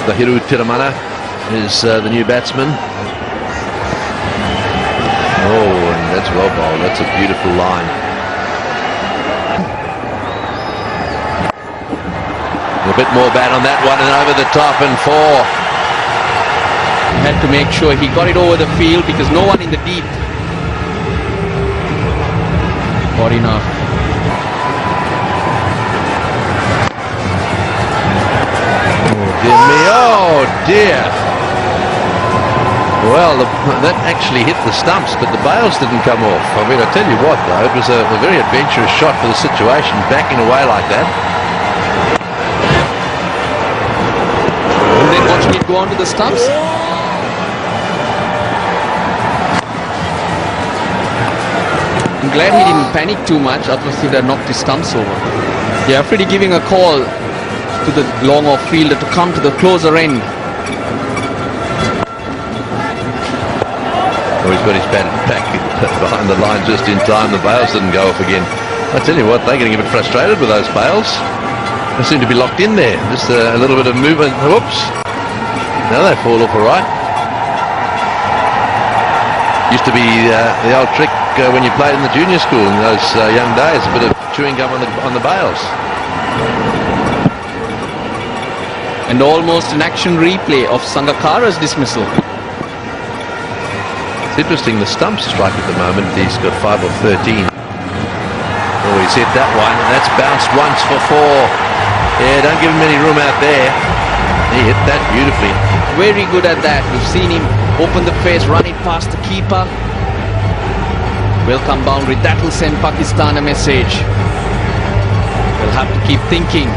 The Hiru Tiramana is the new batsman. Oh, and that's well bowled. That's a beautiful line. A bit more bat on that one and over the top and 4. Had to make sure he got it over the field because no one in the deep. Got enough. Oh dear. Well, that actually hit the stumps, but the bails didn't come off. I mean, I tell you what, though, it was a very adventurous shot for the situation, backing away like that. And then watching it go onto the stumps. I'm glad he didn't panic too much, otherwise he'd have knocked his stumps over. Yeah, Freddie giving a call to the long off fielder to come to the closer end. Oh, he's got his bat back behind the line just in time. The bails didn't go off again. I tell you what, they're getting a bit frustrated with those bails. They seem to be locked in there. Just a little bit of movement. Whoops. Now they fall off all right. Used to be the old trick when you played in the junior school in those young days. A bit of chewing gum on the bails. And almost an action replay of Sangakkara's dismissal. It's interesting, the stump strike at the moment, he's got 5 of 13. Oh, he's hit that one, and that's bounced once for 4. Yeah, don't give him any room out there. He hit that beautifully. Very good at that. We've seen him open the face, run it past the keeper. Welcome boundary, that will send Pakistan a message. They'll have to keep thinking.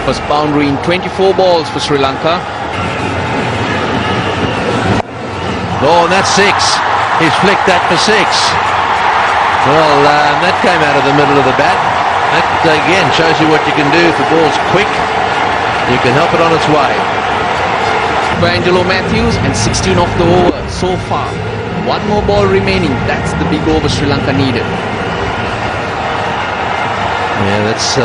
First boundary in 24 balls for Sri Lanka. Oh, and that's 6. He's flicked that for 6. Well, that came out of the middle of the bat. That, again, shows you what you can do if the ball's quick. You can help it on its way. For Angelo Matthews, and 16 off the over so far. 1 more ball remaining. That's the big over Sri Lanka needed. Yeah, that's...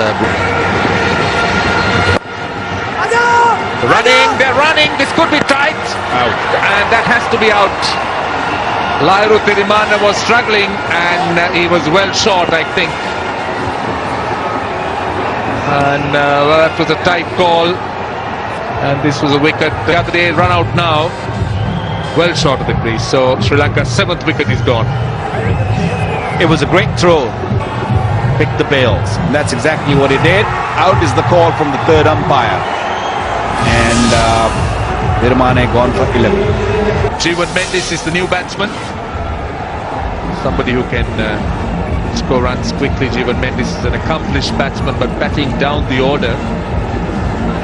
they're running, this could be tight. Out. And that has to be out. Hiru Tiramana was struggling and he was well short, I think. And well, that was a tight call. And this was a wicket. The other day, run out now. Well short of the crease. So Sri Lanka's 7th wicket is gone. It was a great throw. Pick the bails. And that's exactly what he did. Out is the call from the 3rd umpire. And Tiramana gone for 11. Jeevan Mendis is the new batsman. Somebody who can score runs quickly. Jeevan Mendis is an accomplished batsman, but batting down the order.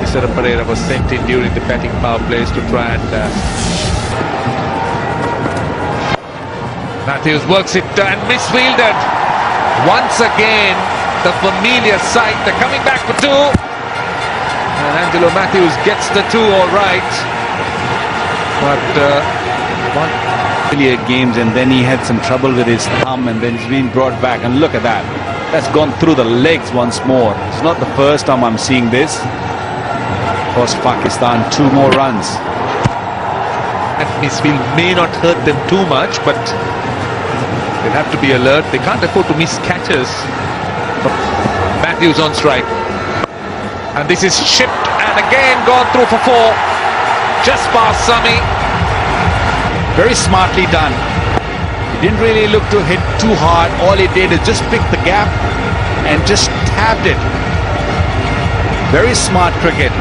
Isara Pereira was sent in during the batting power plays to try and... Matthews works it and misfielded. Once again, the familiar sight. They're coming back for 2. And Angelo Matthews gets the 2 all right. But Earlier games, and then he had some trouble with his thumb, and then he's been brought back. And look at that. That's gone through the legs once more. It's not the first time I'm seeing this. Of course, Pakistan 2 more runs. And misfield may not hurt them too much, but they'll have to be alert. They can't afford to miss catches. Matthews on strike. And this is shipped and again gone through for 4. Just past Sami. Very smartly done. He didn't really look to hit too hard. All he did is just pick the gap and just tapped it. Very smart cricket.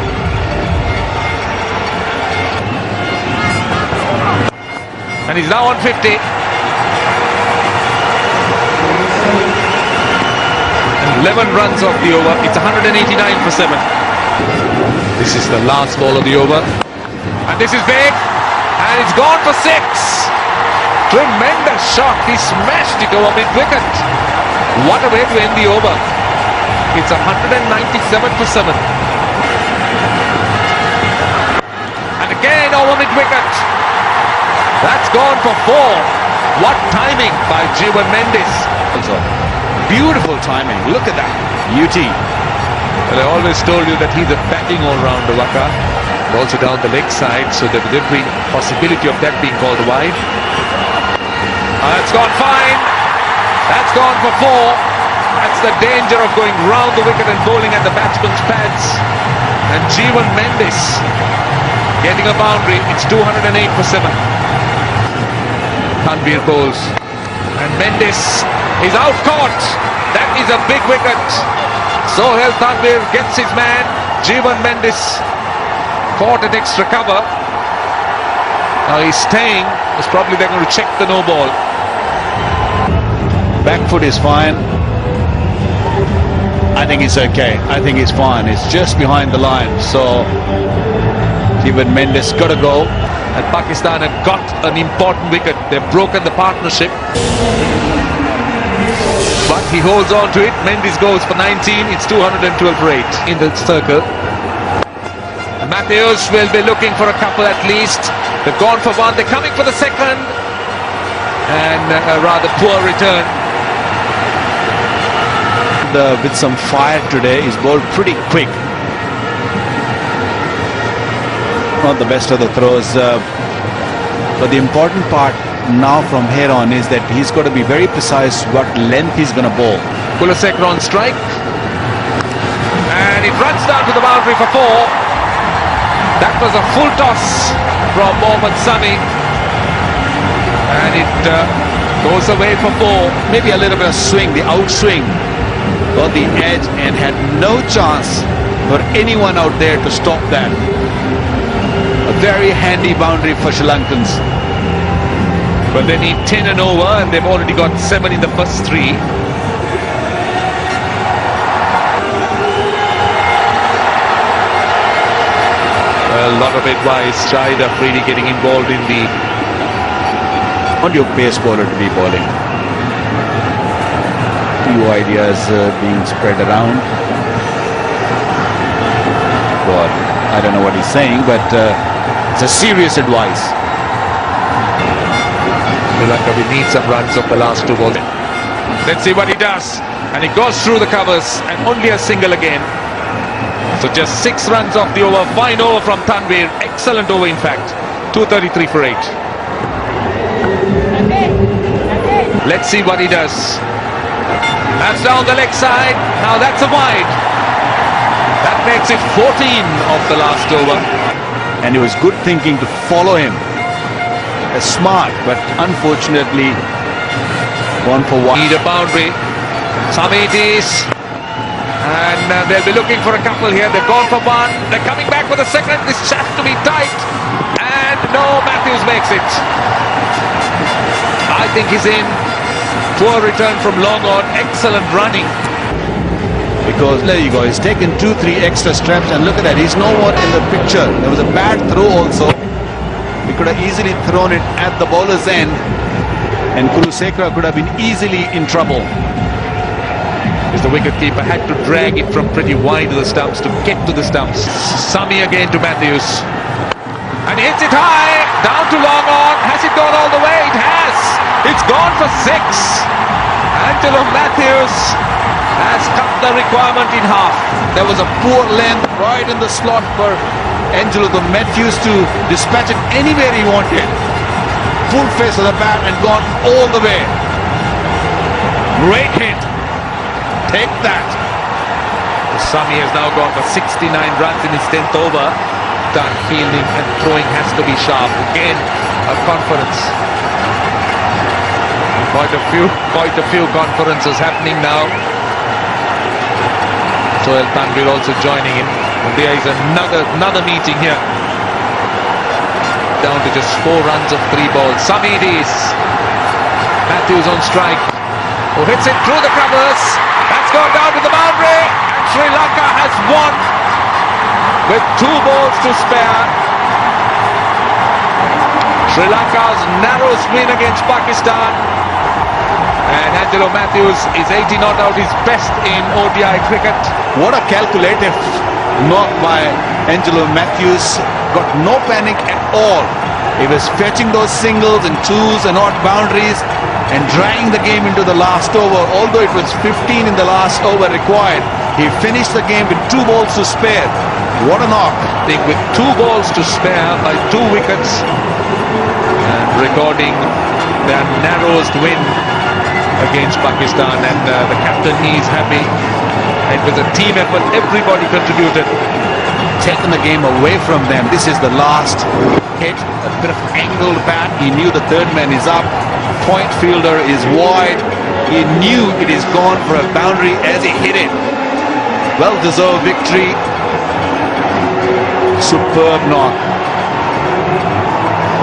And he's now on 50. And 11 runs off the over. It's 189 for 7. This is the last ball of the over. And this is big. And it's gone for 6. Tremendous shot. He smashed it over mid-wicket. What a way to end the over. It's 197 for 7. And again over mid-wicket. That's gone for 4. What timing by Jeevan Mendis. Beautiful timing. Look at that. Beauty. Well, I always told you that he's a batting all-rounder, Waka. Also down the leg side, so there would be possibility of that being called wide. That's gone fine. That's gone for 4. That's the danger of going round the wicket and bowling at the batsman's pads. And Jeevan Mendes getting a boundary. It's 208 for 7. Tanvir bowls. And Mendes is out caught. That is a big wicket. Sohail Tanvir gets his man. Jeevan Mendes caught at extra cover. Now he's staying. It's probably they're going to check the no ball. Back foot is fine. I think it's okay. I think it's fine. It's just behind the line. So Jeevan Mendes got to go. And Pakistan have got an important wicket. They've broken the partnership. But he holds on to it. Mendes goes for 19. It's 212 for 8 in the circle. Matthews will be looking for a couple at least. They've gone for 1. They're coming for the second. And a rather poor return. With some fire today, is bowled pretty quick. Not the best of the throws. But the important part now from here on is that he's got to be very precise what length he's going to bowl. Kulasekara on strike. And it runs down to the boundary for 4. That was a full toss from Mohammad Sami. And it goes away for 4. Maybe a little bit of swing, the outswing got the edge and had no chance for anyone out there to stop that. A very handy boundary for Sri Lankans. But they need 10 and over, and they've already got 7 in the first 3. A lot of advice. Shahid Afridi getting involved in the... Want your pace bowler to be bowling. Few ideas being spread around. God, I don't know what he's saying, but it's a serious advice. Sri-Lanka will need some runs of the last 2 balls. Let's see what he does. And he goes through the covers and only a single again. So just 6 runs off the over. Fine over from Tanvir. Excellent over in fact. 233 for 8. Let's see what he does. That's down the leg side. Now that's a wide. That makes it 14 of the last over. And it was good thinking to follow him. Smart, but unfortunately gone for 1. Need a boundary. Sami it is. And they'll be looking for a couple here. They've gone for 1. They're coming back for the second. This has to be tight. And no, Matthews makes it. I think he's in. Poor return from long on. Excellent running. Because there you go, he's taken 2-3 extra steps, and look at that, he's no more in the picture. There was a bad throw also. He could have easily thrown it at the bowler's end, and Kulasekara could have been easily in trouble. As the wicketkeeper had to drag it from pretty wide of the stumps to get to the stumps. Sami again to Matthews. And hits it high, down to long on. Has it gone all the way? It has. It's gone for 6. Angelo Matthews has cut the requirement in half. There was a poor length right in the slot for Angelo Matthews to dispatch it anywhere he wanted. Full face of the bat and gone all the way. Great hit. Take that. Sami has now gone for 69 runs in his 10th over. Done fielding and throwing has to be sharp. Again, a conference. Quite a few conferences happening now. Sohail Tanvir also joining in. And there is another meeting here. Down to just 4 runs of 3 balls. Sami it is. Matthews on strike. Who hits it through the covers. That's gone down to the boundary. And Sri Lanka has won with 2 balls to spare. Sri Lanka's narrowest win against Pakistan. And Angelo Matthews is 80 not out, his best in ODI cricket. What a calculative knock by Angelo Matthews. Got no panic at all. He was fetching those singles and 2s and odd boundaries and dragging the game into the last over. Although it was 15 in the last over required, He finished the game with 2 balls to spare. What a knock. I think with 2 balls to spare by 2 wickets and recording their narrowest win against Pakistan, and the captain, he is happy. It was a team effort, everybody contributed. Taken the game away from them. This is the last hit, a bit of angled bat. He knew the third man is up, point fielder is wide. He knew it is gone for a boundary as he hit it. Well-deserved victory. Superb knock.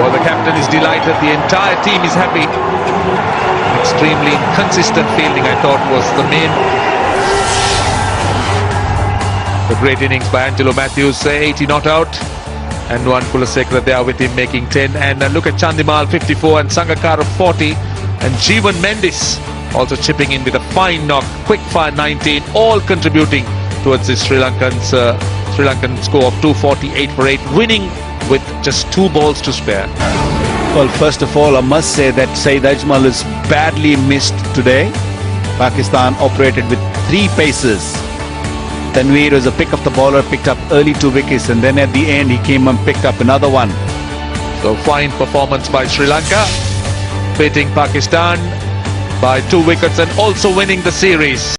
Well, the captain is delighted, the entire team is happy. Extremely inconsistent fielding, I thought, was the main. The great innings by Angelo Matthews, 80 not out, and one Kulasekara there with him making 10. And look at Chandimal 54 and Sangakkara 40, and Jeevan Mendis also chipping in with a fine knock, quick fire 19, all contributing towards the Sri Lankan score of 248 for 8, winning with just 2 balls to spare. Well, first of all, I must say that Saeed Ajmal is badly missed today. Pakistan operated with 3 paces. Tanveer was a pick of the bowler, picked up early 2 wickets, and then at the end he came and picked up another one. So fine performance by Sri Lanka, beating Pakistan by 2 wickets and also winning the series.